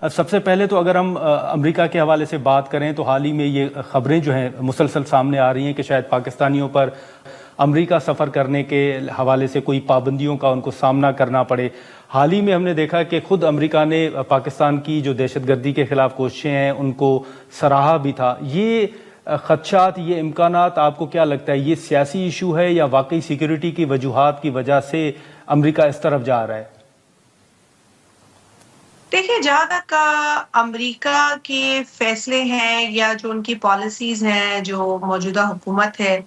سب سے پہلے تو اگر ہم امریکہ کے حوالے سے بات کریں تو حال ہی میں یہ خبریں جو ہیں مسلسل سامنے آ رہی ہیں کہ شاید پاکستانیوں پر امریکہ سفر کرنے کے حوالے سے کوئی پابندیوں کا ان کو سامنا کرنا پڑے۔ حال ہی میں ہم نے دیکھا کہ خود امریکہ نے پاکستان کی جو دہشت گردی کے خلاف کوششیں ہیں ان کو سراہا بھی تھا۔ یہ خدشات، یہ امکانات، آپ کو کیا لگتا ہے یہ سیاسی ایشو ہے یا واقعی سیکیورٹی کی وجوہات کی وجہ سے امریکہ اس طرف جا رہا ہے؟ دیکھیے، جہاں تک امریکہ کے فیصلے ہیں یا جو ان کی پالیسیز ہیں، جو موجودہ حکومت ہے،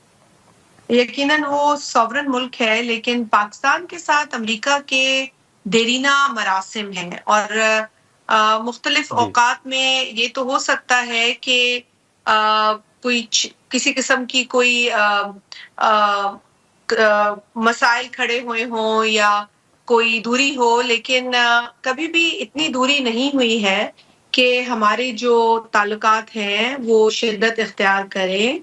یقیناً وہ سوورن ملک ہے، لیکن پاکستان کے ساتھ امریکہ کے دیرینہ مراسم ہیں اور مختلف جی اوقات میں یہ تو ہو سکتا ہے کہ کوئی کسی قسم کی کوئی مسائل کھڑے ہوئے ہوں یا کوئی دوری ہو، لیکن کبھی بھی اتنی دوری نہیں ہوئی ہے کہ ہمارے جو تعلقات ہیں وہ شدت اختیار کریں۔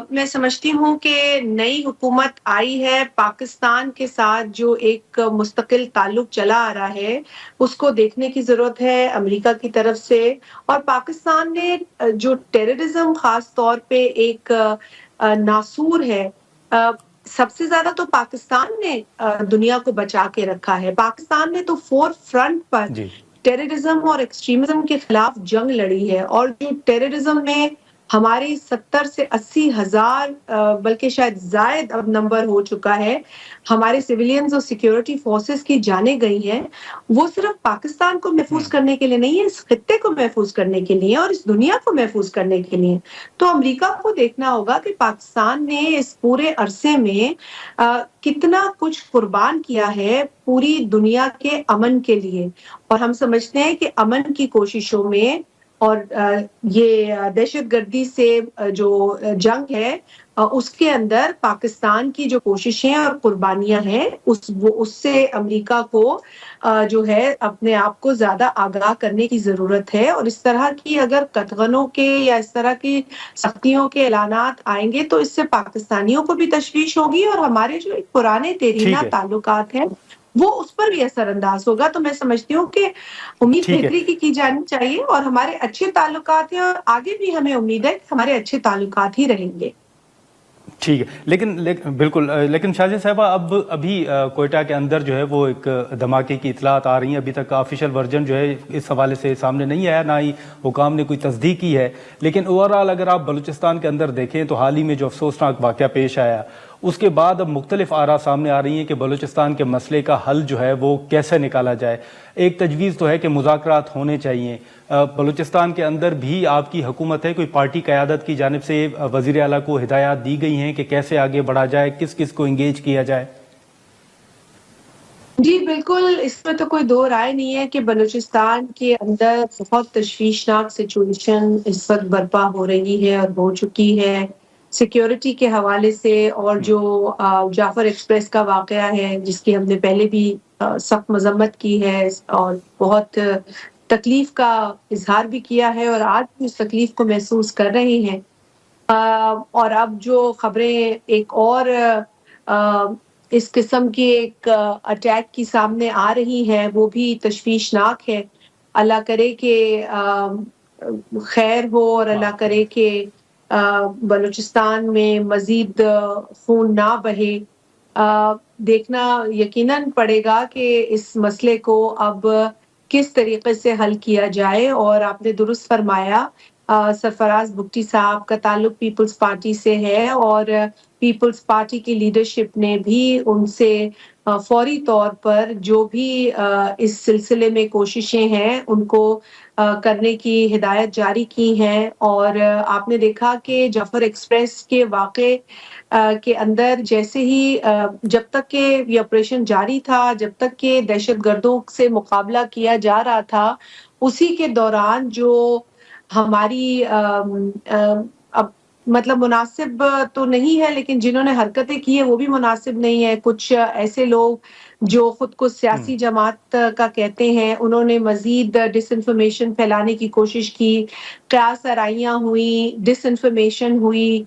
میں سمجھتی ہوں کہ نئی حکومت آئی ہے، پاکستان کے ساتھ جو ایک مستقل تعلق چلا آ رہا ہے اس کو دیکھنے کی ضرورت ہے امریکہ کی طرف سے۔ اور پاکستان نے جو ٹیررزم خاص طور پہ ایک ناسور ہے، سب سے زیادہ تو پاکستان نے دنیا کو بچا کے رکھا ہے۔ پاکستان نے تو فور فرنٹ پر جی ٹیررزم اور ایکسٹریمزم کے خلاف جنگ لڑی ہے، اور جو ٹیررزم میں ہمارے 70 سے 80 ہزار بلکہ شاید زائد اب نمبر ہو چکا ہے ہمارے سیولینز اور سیکیورٹی فورسز کی جانیں گئی ہیں، وہ صرف پاکستان کو محفوظ کرنے کے لیے نہیں ہے، اس خطے کو محفوظ کرنے کے لیے اور اس دنیا کو محفوظ کرنے کے لیے۔ تو امریکہ کو دیکھنا ہوگا کہ پاکستان نے اس پورے عرصے میں کتنا کچھ قربان کیا ہے پوری دنیا کے امن کے لیے، اور ہم سمجھتے ہیں کہ امن کی کوششوں میں اور یہ دہشت گردی سے جو جنگ ہے اس کے اندر پاکستان کی جو کوششیں اور قربانیاں ہیں اس سے امریکہ کو جو ہے اپنے آپ کو زیادہ آگاہ کرنے کی ضرورت ہے۔ اور اس طرح کی اگر قطغنوں کے یا اس طرح کی سختیوں کے اعلانات آئیں گے تو اس سے پاکستانیوں کو بھی تشویش ہوگی، اور ہمارے جو ایک پرانے ٹھیک دیرینہ ہے تعلقات ہیں وہ اس پر بھی اثر انداز ہوگا۔ تو میں سمجھتی ہوں کہ امید ٹھیک ہے بہتری کی جانی چاہیے، اور ہمارے اچھے تعلقات ہیں اور آگے بھی ہمیں امید ہے کہ ہمارے اچھے تعلقات ہی رہیں گے۔ ٹھیک ہے، لیکن بالکل، لیکن شاہجہ صاحبہ ابھی کوئٹہ کے اندر جو ہے وہ ایک دھماکے کی اطلاعات آ رہی ہیں۔ ابھی تک آفیشیل ورژن جو ہے اس حوالے سے سامنے نہیں آیا، نہ ہی حکام نے کوئی تصدیق کی ہے، لیکن اوورآل اگر آپ بلوچستان کے اندر دیکھیں تو حال ہی میں جو افسوسناک واقعہ پیش آیا اس کے بعد اب مختلف آراء سامنے آ رہی ہیں کہ بلوچستان کے مسئلے کا حل جو ہے وہ کیسے نکالا جائے۔ ایک تجویز تو ہے کہ مذاکرات ہونے چاہیے۔ بلوچستان کے اندر بھی آپ کی حکومت ہے، کوئی پارٹی قیادت کی جانب سے وزیر اعلیٰ کو ہدایات دی گئی ہیں کہ کیسے آگے بڑھا جائے، کس کس کو انگیج کیا جائے؟ جی بالکل، اس میں تو کوئی دو رائے نہیں ہے کہ بلوچستان کے اندر بہت تشویشناک سچویشن اس وقت برپا ہو رہی ہے اور ہو چکی ہے سیکیورٹی کے حوالے سے، اور جو جعفر ایکسپریس کا واقعہ ہے جس کی ہم نے پہلے بھی سخت مذمت کی ہے اور بہت تکلیف کا اظہار بھی کیا ہے، اور آج بھی اس تکلیف کو محسوس کر رہے ہیں۔ اور اب جو خبریں ایک اور اس قسم کی ایک اٹیک کی سامنے آ رہی ہیں وہ بھی تشویشناک ہے۔ اللہ کرے کہ خیر ہو، اور اللہ کرے کہ بلوچستان میں مزید خون نہ بہے۔ دیکھنا یقیناً پڑے گا کہ اس مسئلے کو اب کس طریقے سے حل کیا جائے، اور آپ نے درست فرمایا سرفراز بگٹی صاحب کا تعلق پیپلز پارٹی سے ہے، اور پیپلز پارٹی کی لیڈرشپ نے بھی ان سے فوری طور پر جو بھی اس سلسلے میں کوششیں ہیں ان کو کرنے کی ہدایت جاری کی ہیں۔ اور آپ نے دیکھا کہ جعفر ایکسپریس کے واقعے کے اندر جیسے ہی جب تک کہ یہ آپریشن جاری تھا، جب تک کہ دہشت گردوں سے مقابلہ کیا جا رہا تھا، اسی کے دوران جو ہماری اب مطلب مناسب تو نہیں ہے، لیکن جنہوں نے حرکتیں کی ہیں وہ بھی مناسب نہیں ہے۔ کچھ ایسے لوگ جو خود کو سیاسی جماعت کا کہتے ہیں، انہوں نے مزید ڈس انفارمیشن پھیلانے کی کوشش کی، قیاس آرائیاں ہوئی، ڈس انفارمیشن ہوئی،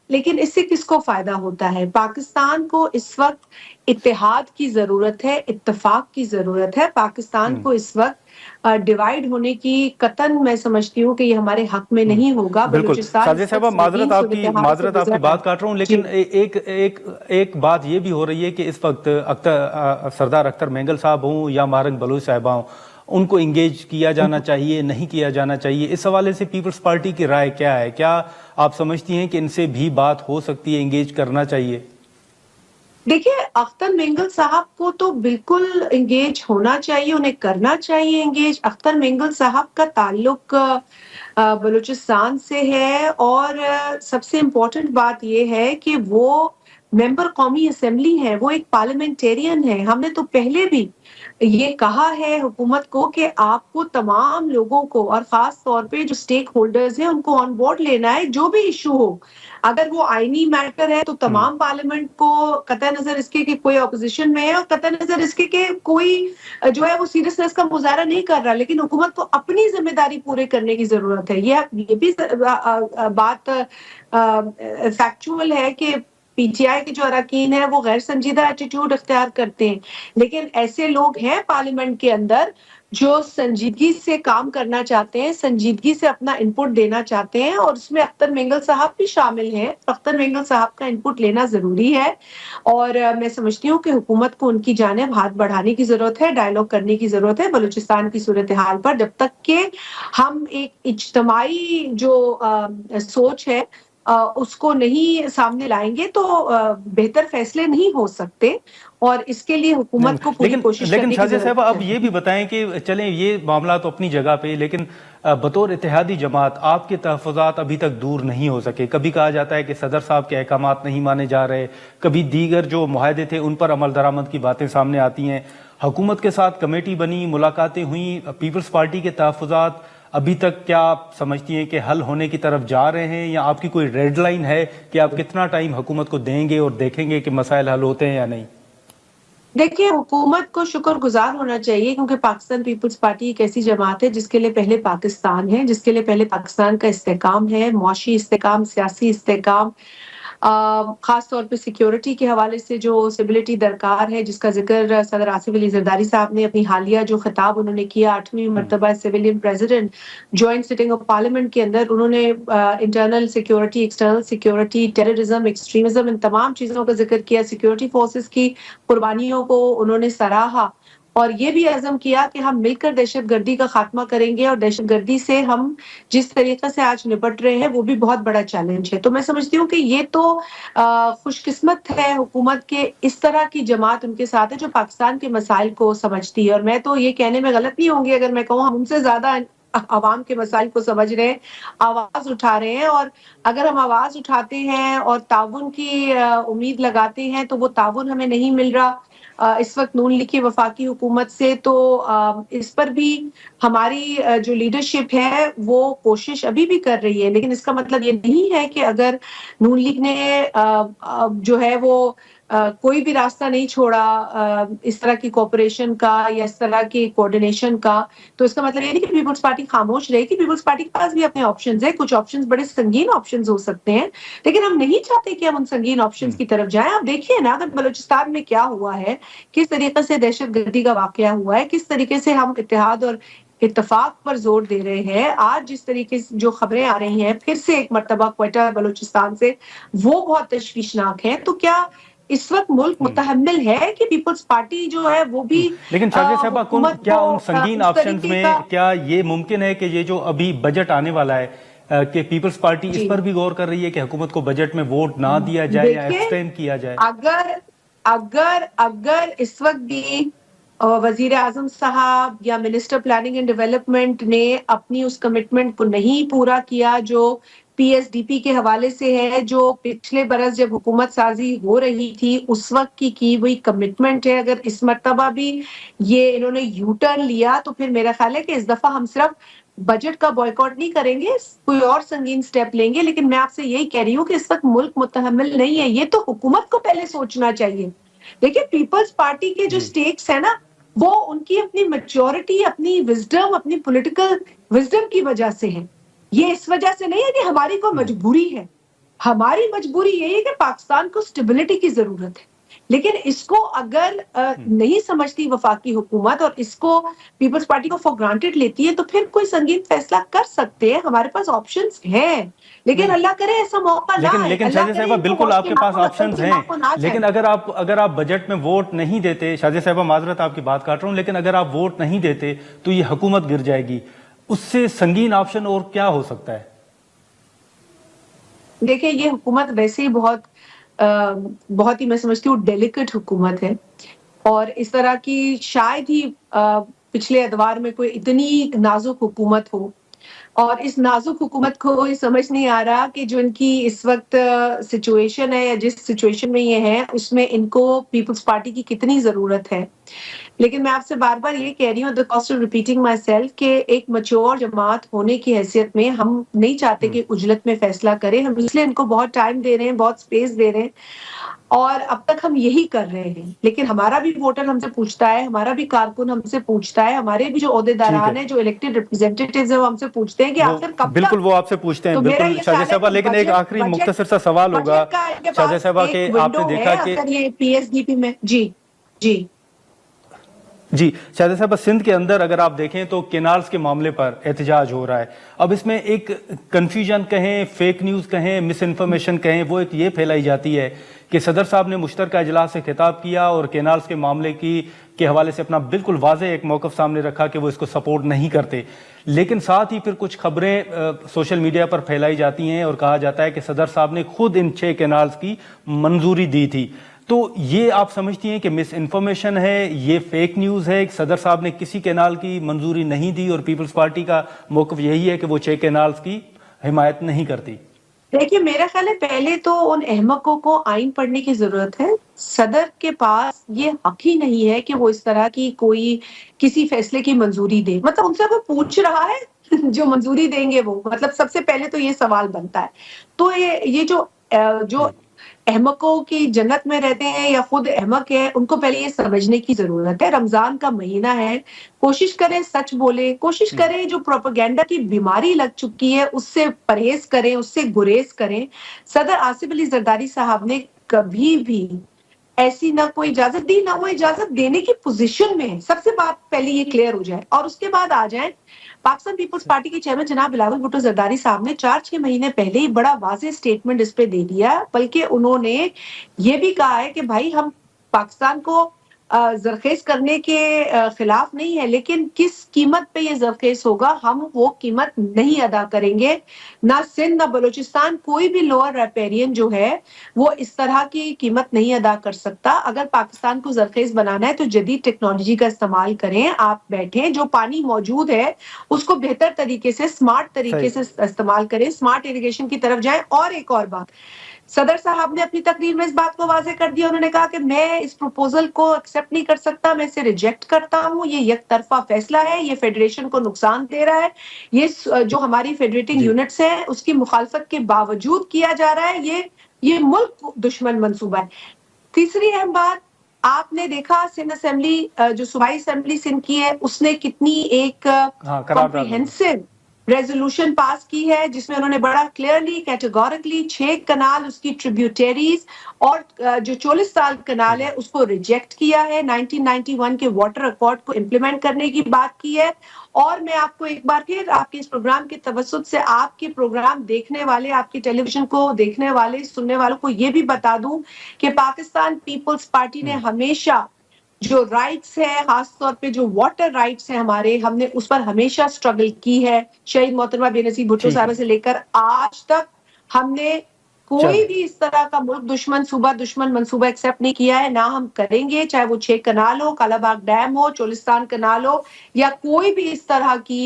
لیکن اس سے کس کو فائدہ ہوتا ہے؟ پاکستان کو اس وقت اتحاد کی ضرورت ہے، اتفاق کی ضرورت ہے. پاکستان کو اس وقت ڈیوائیڈ ہونے کی قطعاً میں سمجھتی ہوں کہ یہ ہمارے حق میں نہیں ہوگا. بالکل بلوچستان ساجد اس صاحبہ، وقت سنگین صورتحال سے معذرت آپ کی گزر رہا بات کاٹ رہا ہوں، ہے. لیکن جی ایک بات یہ بھی ہو رہی ہے کہ اس وقت سردار اختر مینگل صاحب ہوں یا مارنگ بلوچ صاحبہ ہوں، ان کو انگیج کیا جانا چاہیے، نہیں کیا جانا چاہیے؟ اس حوالے سے پیپلز پارٹی کی رائے کیا ہے؟ کیا آپ سمجھتی ہیں کہ ان سے بھی بات ہو سکتی ہے، انگیج کرنا چاہیے؟ دیکھیے، اختر مینگل صاحب کو تو بالکل انگیج ہونا چاہیے، انہیں کرنا چاہیے انگیج. اختر مینگل صاحب کا تعلق بلوچستان سے ہے، اور سب سے امپورٹنٹ بات یہ ہے کہ وہ ممبر قومی اسمبلی ہیں، وہ ایک پارلیمنٹیرین ہیں. ہم نے تو پہلے بھی یہ کہا ہے حکومت کو کہ آپ کو تمام لوگوں کو، اور خاص طور پہ جو سٹیک ہولڈرز ہیں، ان کو آن بورڈ لینا ہے. جو بھی ایشو ہو، اگر وہ آئینی میٹر ہے تو تمام پارلیمنٹ کو، قطع نظر اس کے کہ کوئی اپوزیشن میں ہے، اور قطع نظر اس کے کہ کوئی جو ہے وہ سیریسنس کا مظاہرہ نہیں کر رہا، لیکن حکومت کو اپنی ذمہ داری پورے کرنے کی ضرورت ہے. یہ بھی بات فیکچوئل ہے کہ پی ٹی آئی کے جو اراکین ہیں وہ غیر سنجیدہ ایٹیٹیوڈ اختیار کرتے ہیں، لیکن ایسے لوگ ہیں پارلیمنٹ کے اندر جو سنجیدگی سے کام کرنا چاہتے ہیں، سنجیدگی سے اپنا انپٹ دینا چاہتے ہیں، اور اس میں اختر مینگل صاحب بھی شامل ہیں. اختر مینگل صاحب کا انپٹ لینا ضروری ہے، اور میں سمجھتی ہوں کہ حکومت کو ان کی جانب ہاتھ بڑھانے کی ضرورت ہے، ڈائیلاگ کرنے کی ضرورت ہے بلوچستان کی صورتحال پر. جب تک کہ ہم ایک اجتماعی جو سوچ ہے اس کو نہیں سامنے لائیں گے تو بہتر فیصلے نہیں ہو سکتے، اور اس کے لیے حکومت کو پوری کوشش لیکن کرنے کی شاہزادہ ضرورت صاحبہ، اب ہے. یہ بھی بتائیں کہ چلیں یہ معاملہ تو اپنی جگہ پہ، لیکن بطور اتحادی جماعت آپ کے تحفظات ابھی تک دور نہیں ہو سکے. کبھی کہا جاتا ہے کہ صدر صاحب کے احکامات نہیں مانے جا رہے، کبھی دیگر جو معاہدے تھے ان پر عمل درآمد کی باتیں سامنے آتی ہیں. حکومت کے ساتھ کمیٹی بنی، ملاقاتیں ہوئیں، پیپلز پارٹی کے تحفظات ابھی تک کیا آپ سمجھتی ہیں کہ حل ہونے کی طرف جا رہے ہیں، یا آپ کی کوئی ریڈ لائن ہے کہ آپ کتنا ٹائم حکومت کو دیں گے اور دیکھیں گے کہ مسائل حل ہوتے ہیں یا نہیں؟ دیکھیے، حکومت کو شکر گزار ہونا چاہیے، کیونکہ پاکستان پیپلز پارٹی ایک ایسی جماعت ہے جس کے لیے پہلے پاکستان ہے، جس کے لیے پہلے پاکستان کا استحکام ہے، معاشی استحکام، سیاسی استحکام، خاص طور پہ سیکیورٹی کے حوالے سے جو اسٹیبلٹی درکار ہے، جس کا ذکر صدر آصف علی زرداری صاحب نے اپنی حالیہ جو خطاب انہوں نے کیا 8ویں مرتبہ civilian president joint sitting of parliament کے اندر، انہوں نے internal security, external security, terrorism, extremism, ان تمام چیزوں کا ذکر کیا. سیکیورٹی فورسز کی قربانیوں کو انہوں نے سراہا، اور یہ بھی عزم کیا کہ ہم مل کر دہشت گردی کا خاتمہ کریں گے، اور دہشت گردی سے ہم جس طریقے سے آج نپٹ رہے ہیں وہ بھی بہت بڑا چیلنج ہے. تو میں سمجھتی ہوں کہ یہ تو خوش قسمت ہے حکومت کے اس طرح کی جماعت ان کے ساتھ ہے جو پاکستان کے مسائل کو سمجھتی ہے. اور میں تو یہ کہنے میں غلط نہیں ہوں گی اگر میں کہوں ہم ان سے زیادہ عوام کے مسائل کو سمجھ رہے ہیں، آواز اٹھا رہے ہیں. اور اگر ہم آواز اٹھاتے ہیں اور تعاون کی امید لگاتے ہیں تو وہ تعاون ہمیں نہیں مل رہا اس وقت نون لیگ کی وفاقی حکومت سے، تو اس پر بھی ہماری جو لیڈرشپ ہے وہ کوشش ابھی بھی کر رہی ہے. لیکن اس کا مطلب یہ نہیں ہے کہ اگر نون لیگ نے جو ہے وہ کوئی بھی راستہ نہیں چھوڑا اس طرح کی کوپریشن کا یا اس طرح کی کوآرڈینیشن کا، تو اس کا مطلب یہ نہیں کہ پیپلز پارٹی خاموش رہے گی. پیپلز پارٹی کے پاس بھی اپنے آپشنز ہیں، کچھ آپشنز بڑے سنگین آپشنز ہو سکتے ہیں، لیکن ہم نہیں چاہتے کہ ہم ان سنگین آپشنز کی طرف جائیں. آپ دیکھیے نا اگر بلوچستان میں کیا ہوا ہے، کس طریقے سے دہشت گردی کا واقعہ ہوا ہے، کس طریقے سے ہم اتحاد اور اتفاق پر زور دے رہے ہیں. آج جس طریقے سے جو خبریں آ رہی ہیں پھر سے ایک مرتبہ کوئٹہ بلوچستان سے، وہ بہت تشویشناک ہیں. تو کیا اس وقت ملک متحمل ہے کہ پیپلز پارٹی جو ہے وہ بھی لیکن شاہزادہ صاحبہ، حکومت کیا کو ان سنگین اس آپشنز طریقے میں کا کیا یہ ممکن ہے کہ یہ جو ابھی بجٹ آنے والا ہے کہ پیپلز پارٹی اس جی پر بھی غور کر رہی ہے کہ حکومت کو بجٹ میں ووٹ نہ دیا جائے یا دیکھیں، ایبسٹین کیا جائے؟ اگر اس وقت بھی وزیر اعظم صاحب یا منسٹر پلاننگ اینڈ ڈیولپمنٹ نے اپنی اس کمٹمنٹ کو نہیں پورا کیا جو پی ایس ڈی پی کے حوالے سے ہے، جو پچھلے برس جب حکومت سازی ہو رہی تھی اس وقت کی ہوئی کمٹمنٹ ہے، اگر اس مرتبہ بھی یہ انہوں نے یو ٹرن لیا تو پھر میرا خیال ہے کہ اس دفعہ ہم صرف بجٹ کا بائیکاٹ نہیں کریں گے، کوئی اور سنگین سٹیپ لیں گے. لیکن میں آپ سے یہی کہہ رہی ہوں کہ اس وقت ملک متحمل نہیں ہے، یہ تو حکومت کو پہلے سوچنا چاہیے. دیکھیں، پیپلز پارٹی کے جو سٹیکس ہیں نا، وہ ان کی اپنی میچورٹی، اپنی وزڈم، اپنی پولیٹیکل وزڈم کی وجہ سے ہے. یہ اس وجہ سے نہیں ہے کہ ہماری کوئی مجبوری ہے. ہماری مجبوری یہی ہے کہ پاکستان کو اسٹیبلٹی کی ضرورت ہے، لیکن اس کو اگر نہیں سمجھتی وفاقی حکومت اور اس کو پیپلز پارٹی کو فار گرانٹیڈ لیتی ہے تو پھر کوئی سنگین فیصلہ کر سکتے ہیں، ہمارے پاس آپشنز ہیں، لیکن نہیں، اللہ کرے ایسا موقع نہ آئے، لیکن اللہ شاہزہ کرے صاحبہ ان کو بالکل ہوش آپ کے کے پاس ناخن عقل آپشنز کے ہیں، ناخن آ جائیں۔ لیکن اگر آپ بجٹ میں ووٹ نہیں دیتے، شاہزہ صاحبہ معذرت آپ کی بات کاٹ رہا ہوں، لیکن اگر آپ ووٹ نہیں دیتے تو یہ حکومت گر جائے گی، اس سے سنگین آپشن اور کیا ہو سکتا ہے؟ دیکھیں یہ حکومت ویسے ہی بہت ہی میں سمجھتی ہوں ڈیلیکٹ حکومت ہے، اور اس طرح کی شاید ہی پچھلے ادوار میں کوئی اتنی نازک حکومت ہو، اور اس نازک حکومت کو یہ سمجھ نہیں آ رہا کہ جو ان کی اس وقت سچویشن ہے یا جس سچویشن میں یہ ہے اس میں ان کو پیپلز پارٹی کی کتنی ضرورت ہے۔ لیکن میں آپ سے بار بار یہ کہہ رہی ہوں، the cost of repeating myself، کہ ایک میچور جماعت ہونے کی حیثیت میں ہم نہیں چاہتے کہ عجلت میں فیصلہ کریں، ہم اس لیے ان کو بہت ٹائم دے رہے ہیں، بہت سپیس دے رہے ہیں، اور اب تک ہم یہی کر رہے ہیں۔ لیکن ہمارا بھی ووٹر ہم سے پوچھتا ہے، ہمارا بھی کارکن ہم سے پوچھتا ہے، ہمارے بھی جو ٹھیک ہے، عہدیداران ہیں، جو الیکٹڈ ریپرزینٹیٹیوز ہیں، وہ ہم سے پوچھتے ہیں کہ وہ آخر کب بالکل تک۔ وہ آپ سے پوچھتے ہیں، تو میرا بالکل یہ شاہزہ خیال ہے صاحبہ، کہ لیکن ایک آخری مختصر سا سوال ہوگا بجٹ کا ان کے شاہزہ پاس صاحبہ ایک کہ آپ نے ونڈو ہے، دیکھا کہ اگر یہ پی ایس ڈی پی میں جی جی شاہزہ صاحب، سندھ کے اندر اگر آپ دیکھیں تو کینالز کے معاملے پر احتجاج ہو رہا ہے، اب اس میں ایک کنفیوژن کہیں، فیک نیوز کہیں، مس انفارمیشن کہیں، وہ ایک یہ پھیلائی جاتی ہے کہ صدر صاحب نے مشترکہ اجلاس سے خطاب کیا اور کینالز کے معاملے کے حوالے سے اپنا بالکل واضح ایک موقف سامنے رکھا کہ وہ اس کو سپورٹ نہیں کرتے، لیکن ساتھ ہی پھر کچھ خبریں سوشل میڈیا پر پھیلائی جاتی ہیں اور کہا جاتا ہے کہ صدر صاحب نے خود ان 6 کینالز کی منظوری دی تھی۔ تو یہ آپ سمجھتی ہیں کہ مس انفارمیشن ہے، یہ فیک نیوز ہے، صدر صاحب نے کسی کینال کی منظوری نہیں دی اور پیپلز پارٹی کا موقف یہی ہے کہ وہ 6 کینالز کی حمایت نہیں کرتی؟ دیکھیے میرا خیال ہے پہلے تو ان احمقوں کو آئین پڑھنے کی ضرورت ہے۔ صدر کے پاس یہ حق ہی نہیں ہے کہ وہ اس طرح کی کوئی کسی فیصلے کی منظوری دے، مطلب ان سے کوئی پوچھ رہا ہے جو منظوری دیں گے وہ، مطلب سب سے پہلے تو یہ سوال بنتا ہے۔ تو یہ جو احمقوں کی جنت میں رہتے ہیں یا خود احمق ہیں، ان کو پہلے یہ سمجھنے کی ضرورت ہے، رمضان کا مہینہ ہے، کوشش کریں سچ بولیں، کوشش کریں جو پروپیگنڈا کی بیماری لگ چکی ہے اس سے پرہیز کریں، اس سے گریز کریں۔ صدر آصف علی زرداری صاحب نے کبھی بھی ایسی نہ کوئی اجازت دی، نہ وہ اجازت دینے کی پوزیشن میں ہے، سب سے بات پہلے یہ کلیئر ہو جائے، اور اس کے بعد آ جائیں پاکستان پیپلز پارٹی کے چیئرمین جناب بلاول بھٹو زرداری صاحب نے 4-6 مہینے پہلے ہی بڑا واضح سٹیٹمنٹ اس پہ دے دیا، بلکہ انہوں نے یہ بھی کہا ہے کہ بھائی ہم پاکستان کو زرخیز کرنے کے خلاف نہیں ہے، لیکن کس قیمت پہ یہ زرخیز ہوگا ہم وہ قیمت نہیں ادا کریں گے۔ نہ سندھ نہ بلوچستان، کوئی بھی لوور ریپیرین جو ہے وہ اس طرح کی قیمت نہیں ادا کر سکتا۔ اگر پاکستان کو زرخیز بنانا ہے تو جدید ٹیکنالوجی کا استعمال کریں، آپ بیٹھیں، جو پانی موجود ہے اس کو بہتر طریقے سے، اسمارٹ طریقے سے صحیح، استعمال کریں، اسمارٹ اریگیشن کی طرف جائیں۔ اور ایک اور بات، صدر صاحب نے اپنی تقریر میں اس بات کو واضح کر دیا، انہوں نے کہا کہ میں اس پروپوزل کو ایکسیپٹ نہیں کر سکتا، میں اسے ریجیکٹ کرتا ہوں، یہ یک طرفہ فیصلہ ہے، یہ فیڈریشن کو نقصان دے رہا ہے، یہ جو ہماری فیڈریٹنگ جی یونٹس ہیں اس کی مخالفت کے باوجود کیا جا رہا ہے، یہ ملک دشمن منصوبہ ہے۔ تیسری اہم بات، آپ نے دیکھا سندھ اسمبلی، جو صوبائی اسمبلی سندھ کی ہے، اس نے کتنی ایک ہاں، قرارداد میں کمپریہنسو ریزولوشن پاس کی ہے جس میں انہوں نے بڑا کلیئرلی کیٹیگورکلی 6 کنال، اس کی ٹریبیوٹریز اور جو 40 سال کنال ہے اس کو ریجیکٹ کیا ہے، 1991 کے واٹر ایکارڈ کو امپلیمنٹ کرنے کی بات کی ہے۔ اور میں آپ کو ایک بار پھر آپ کے اس پروگرام کے توسط سے آپ کے پروگرام دیکھنے والے، آپ کے ٹیلی ویژن کو دیکھنے والے، سننے والوں کو یہ بھی بتا دوں کہ پاکستان پیپلز پارٹی نے ہمیشہ جو رائٹس ہے، خاص طور پہ جو واٹر رائٹس ہیں ہمارے، ہم نے اس پر ہمیشہ سٹرگل کی ہے، شہید محترمہ بے نظیر بھٹو ٹھیک صاحبہ ہے، سے لے کر آج تک ہم نے کوئی چلیں، بھی اس طرح کا ملک دشمن صوبہ دشمن منصوبہ ایکسیپٹ نہیں کیا ہے، نہ ہم کریں گے، چاہے وہ 6 کنال ہو، کالا باغ ڈیم ہو، چولستان کنال ہو، یا کوئی بھی اس طرح کی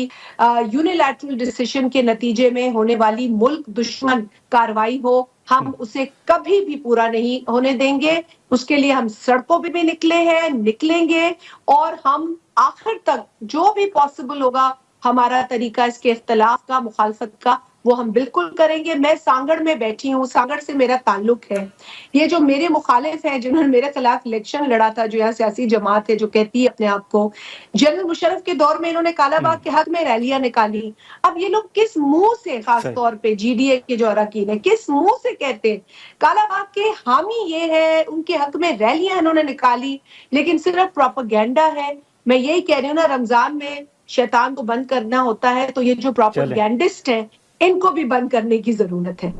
یونیلیٹرل ڈیسیشن کے نتیجے میں ہونے والی ملک دشمن کاروائی ہو، ہم اسے کبھی بھی پورا نہیں ہونے دیں گے۔ اس کے لیے ہم سڑکوں پہ بھی نکلے ہیں، نکلیں گے، اور ہم آخر تک جو بھی پاسبل ہوگا ہمارا طریقہ اس کے اختلاف کا، مخالفت کا وہ ہم بالکل کریں گے. میں سانگڑ میں بیٹھی ہوں, سانگڑ سے میرا تعلق ہے. یہ جو میرے مخالف ہیں جنہوں نے میرے خلاف الیکشن لڑا تھا, جو یہاں سیاسی جماعت ہے جو کہتی ہے اپنے آپ کو, جنرل مشرف کے دور میں انہوں نے کالا باغ کے حق میں ریلیاں نکالی. اب یہ لوگ کس منہ سے, خاص صحیح. طور پہ جی ڈی اے کے جو اراکین ہیں, کس منہ سے کہتے ہیں کالا باغ کے حامی یہ ہے, ان کے حق میں ریلیاں انہوں نے نکالی, لیکن صرف پروپیگنڈا ہے. میں یہی کہہ رہی ہوں نا, رمضان میں شیطان کو بند کرنا ہوتا ہے, تو یہ جو چلیں پروپیگنڈسٹ ہیں ان کو بھی بند کرنے کی ضرورت ہے.